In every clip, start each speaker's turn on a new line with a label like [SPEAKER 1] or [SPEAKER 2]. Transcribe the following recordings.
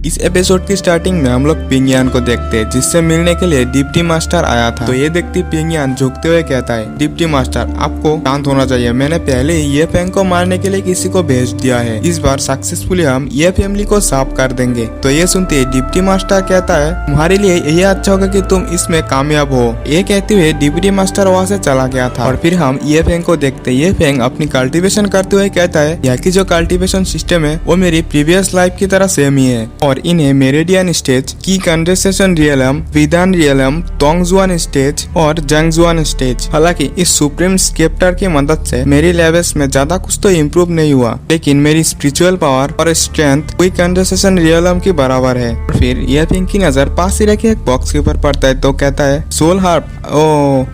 [SPEAKER 1] इस एपिसोड की स्टार्टिंग में हम लोग पिंग यान को देखते हैं, जिससे मिलने के लिए डिप्टी मास्टर आया था। तो ये देखती पिंग यान झुकते हुए कहता है, डिप्टी मास्टर आपको शांत होना चाहिए, मैंने पहले ही ये फैंग को मारने के लिए किसी को भेज दिया है, इस बार सक्सेसफुली हम ये फैमिली को साफ कर देंगे। तो ये सुनते डिप्टी मास्टर कहता है, तुम्हारे लिए ये अच्छा होगा कि तुम इसमें कामयाब हो। ये कहते हुए डिप्टी मास्टर वहाँ से चला गया था। और फिर हम ये फैंग को देखते, ये फैंग अपनी कल्टीवेशन करते हुए कहता है, यहाँ की जो कल्टीवेशन सिस्टम है वो मेरी प्रीवियस लाइफ की तरह सेम ही है, और इन्हें मेरिडियन स्टेज, की कंडेंसेशन रियलम, विदान रियलम, तोंगजुआन स्टेज और जंगजुआन स्टेज। हालांकि इस सुप्रीम स्केप्टर की मदद से मेरी लेवल्स में ज्यादा कुछ तो इम्प्रूव नहीं हुआ, लेकिन मेरी स्पिरिचुअल पावर और स्ट्रेंथ कोई कंडेंसेशन रियलम की बराबर है। और फिर यह पिंग की नजर पास ही रखे एक बॉक्स के ऊपर पड़ता है, तो कहता है सोल हार्प।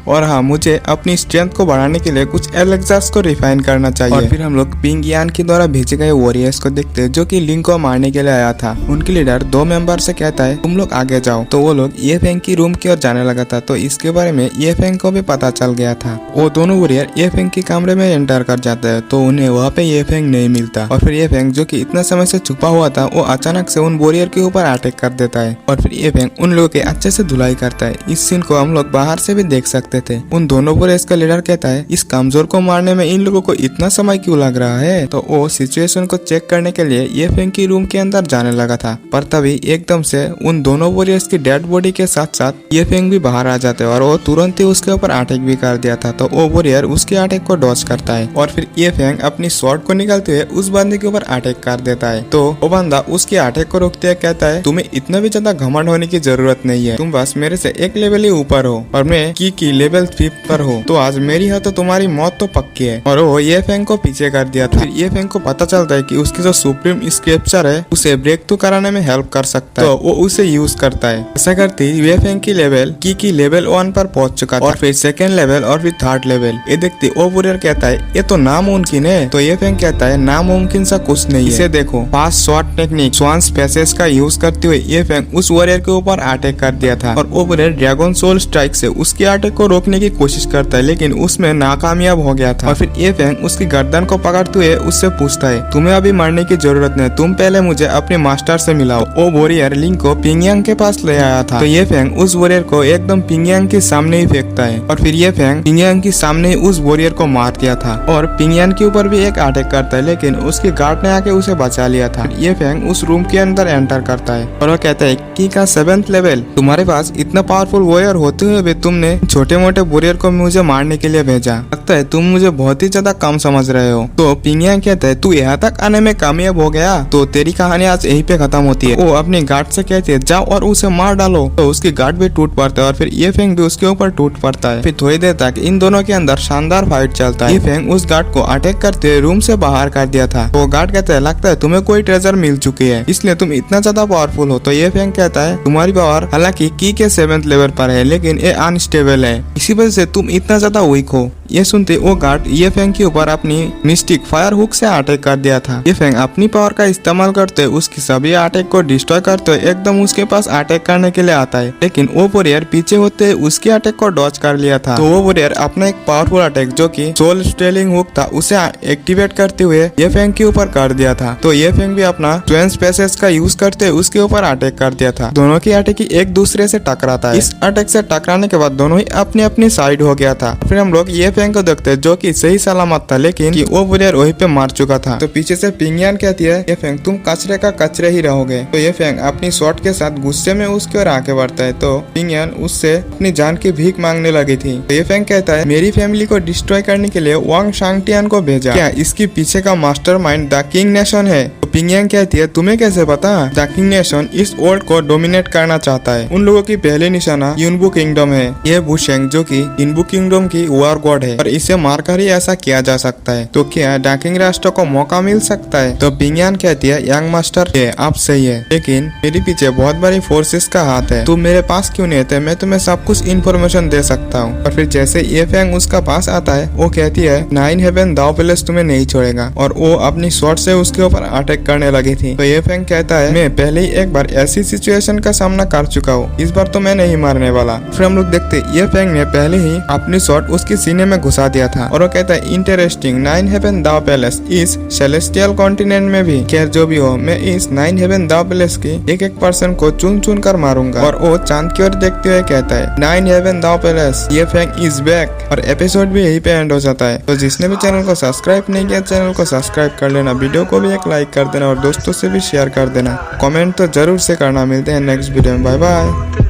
[SPEAKER 1] और हाँ, मुझे अपनी स्ट्रेंथ को बढ़ाने के लिए कुछ एलेक्सास को रिफाइन करना चाहिए। और फिर हम लोग पिंग यान के द्वारा भेजे गए वॉरियर्स को देखते हैं, जो कि लिंक को मारने के लिए आया था। उनके लीडर 2 मेंबर से कहता है तुम लोग आगे जाओ। तो वो लोग ये फैंग की रूम की ओर जाने लगा था। तो इसके बारे में ये फैंग को भी पता चल गया था। वो दोनों वॉरियर ये फैंग के कमरे में एंटर कर जाते हैं, तो उन्हें वहाँ पे ये फैंग नहीं मिलता। और फिर ये फैंग, जो कि इतना समय से छुपा हुआ था, वो अचानक से उन वॉरियर के ऊपर अटैक कर देता है। और फिर ये फैंग उन लोगों के अच्छे से धुलाई करता है। इस सीन को हम लोग बाहर से भी देख सकते थे। उन दोनों वॉरियर्स का लीडर कहता है, इस कमजोर को मारने में इन लोगों को इतना समय क्यों लग रहा है। तो वो सिचुएशन को चेक करने के लिए ये फैंग की रूम के अंदर जाने लगा था, पर तभी एकदम से उन दोनों वॉरियर्स की डेड बॉडी के साथ साथ ये फैंग भी बाहर आ जाते हैं, और वो तुरंत ही उसके ऊपर अटैक भी कर दिया था। तो वो वॉरियर उसके अटैक को डॉज करता है, और फिर ये फैंग अपनी स्वॉर्ड को निकालते हुए उस बंदे के ऊपर अटैक कर देता है। तो वो बंदा उसके अटैक को रोकते हुए कहता है, तुम्हें इतना भी ज्यादा घमंड होने की जरूरत नहीं है, तुम बस मेरे से एक लेवल ही ऊपर हो, और मैं की लेवल 5 पर हो, तो आज मेरी है तो तुम्हारी मौत तो पक्की है। और वो ये फैंग को पीछे कर दिया था। फिर ये फैंग को पता चलता है कि उसकी जो सुप्रीम स्क्रिप्चर है उसे ब्रेक थ्रू कराने में हेल्प कर सकता है, तो वो उसे यूज करता है। ऐसा करते ये फैंग की लेवल की लेवल 1 पर पहुंच चुका था, और फिर सेकंड लेवल और फिर थर्ड लेवल। ये देखते वो वॉरियर कहता है, ये तो नामुमकिन है। तो ये फैंग कहता है, नामुमकिन सा कुछ नहीं है, इसे देखो। फास्ट शॉट टेक्निक स्वान स्पेसेस का यूज करते हुए ये फैंग उस वॉरियर के ऊपर अटैक कर दिया था, और वो वॉरियर ड्रैगन सोल स्ट्राइक से उसके अटैक को रोकने की कोशिश करता है, लेकिन उसमें नाकामयाब हो गया था। और फिर ये फैंग उसकी गर्दन को पकड़ते हुए उससे पूछता है, तुम्हें अभी मरने की जरूरत नहीं, तुम पहले मुझे अपने मास्टर से मिलाओ। वो वॉरियर लिंक को पिंग यान के पास ले आया था। तो ये फैंग उस वॉरियर को एकदम पिंग यान के सामने ही फेंकता है, और फिर ये फैंग पिंग यान के सामने ही उस वॉरियर को मार दिया था। और पिंग यान के ऊपर भी एक अटैक करता है, लेकिन उसके गार्ड ने आके उसे बचा लिया था। ये फैंग उस रूम के अंदर एंटर करता है, और वो कहता है की का 7th लेवल, तुम्हारे पास इतना पावरफुल वॉरियर होते हुए भी तुमने छोटे मोटे वॉरियर को मुझे मारने के लिए भेजा, लगता है तुम मुझे बहुत ही ज्यादा कम समझ रहे हो। तो पिंग यान कहता है, तू यहाँ तक आने में कामयाब हो गया, तो तेरी कहानी आज यहीं पे खत्म होती है। वो अपने गार्ड से कहती है, जाओ और उसे मार डालो। तो उसकी गार्ड भी टूट पड़ता है, और फिर ये फैंग भी उसके ऊपर टूट पड़ता है। फिर थोड़ी देर तक इन दोनों के अंदर शानदार फाइट चलता है। ये फैंग उस गार्ड को अटैक करते हुए रूम से बाहर कर दिया था। तो गार्ड कहता है, लगता है तुम्हें कोई ट्रेजर मिल चुकी है, इसलिए तुम इतना ज्यादा पावरफुल हो। तो ये फैंग कहता है, तुम्हारी पावर हालांकि की के 7th लेवल पर है, लेकिन ये अनस्टेबल है, इसी वजह से तुम इतना ज्यादा वीक हो। ये सुनते वो गार्ड ये फैंग के ऊपर अपनी मिस्टिक फायर हुक से अटैक कर दिया था। ये फैंग अपनी पावर का इस्तेमाल करते उसकी सभी अटैक को डिस्ट्रॉय करते हुए एकदम उसके पास अटैक करने के लिए आता है, लेकिन वो वॉरियर पीछे होते उसके अटैक को डॉज कर लिया था। तो वो वॉरियर अपना एक पावरफुल अटैक, जो कि सोल स्टेलिंग हुक था, उसे एक्टिवेट करते हुए ये फैंग के ऊपर कर दिया था। तो ये फैंग भी अपना ट्वेन स्पेसेस का यूज करते उसके ऊपर अटैक कर दिया था। दोनों की अटैक एक दूसरे से टकराता है। इस अटैक से टकराने के बाद दोनों ही अपनी अपनी साइड हो गया था। फिर हम लोग ये फैंग को देखते हैं, जो कि सही सलामत था, लेकिन कि वो वॉरियर वहीं पे मार चुका था। तो पीछे से पिंग यान कहती है, ये फैंग तुम कचरे का कचरे ही रहोगे। तो ये फैंग अपनी शॉट के साथ गुस्से में उसकी ओर आके बढ़ता है। तो पिंग यान उससे अपनी जान की भीख मांगने लगी थी। तो ये फैंग कहता है, मेरी फैमिली को डिस्ट्रॉय करने के लिए वांग शांगटियान को भेजा, क्या इसके पीछे का मास्टरमाइंड द किंग नेशन है। तो पिंग यान कहती है, तुम्हें कैसे पता। द किंग नेशन इस वर्ल्ड को डोमिनेट करना चाहता है। उन लोगों की पहली निशाना युनबू किंगडम है। ये वुशेंग, जो कि युनबू किंगडम की वॉर गॉड है, और इसे मारकर ही ऐसा किया जा सकता है। तो क्या द किंग राष्ट्र को मौका मिल सकता है। तो पिंग यान कहती है, यंग मास्टर ये आप सही है, लेकिन मेरे पीछे बहुत बड़ी फोर्सेस का हाथ है, तुम मेरे पास क्यों नहीं थे, मैं तुम्हें सब कुछ इन्फॉर्मेशन दे सकता हूँ। और फिर जैसे ये फैंग उसका पास आता है, वो कहती है, 9 हेवन दाव पैलेस तुम्हें नहीं छोड़ेगा, और वो अपनी शॉट से उसके ऊपर अटैक करने लगी थी। तो ये फैंग कहता है, मैं पहले ही एक बार ऐसी सिचुएशन का सामना कर चुका हूँ, इस बार तो मैं नहीं मारने वाला। फिर हम लोग देखते ये फैंग ने पहले ही अपनी शॉट उसके सीने में में घुसा दिया था। और वो कहता है इंटरेस्टिंग, 9 हेवन दाव पैलेस इस सेलेस्टियल कॉन्टिनेंट में भी। खैर जो भी हो, मैं इस 9 हेवन दाव पैलेस की एक पर्सन को चुन चुन कर मारूंगा। और वो चांद की ओर देखते हुए कहता है 9 हेवन दाव पैलेस, ये फैंग इज बैक। और एपिसोड भी यही पे एंड हो जाता है। तो जिसने भी चैनल को सब्सक्राइब नहीं किया, चैनल को सब्सक्राइब कर लेना, वीडियो को भी एक लाइक कर देना और दोस्तों से भी शेयर कर देना। कमेंट तो जरूर से करना। मिलते हैं नेक्स्ट वीडियो में, बाय बाय।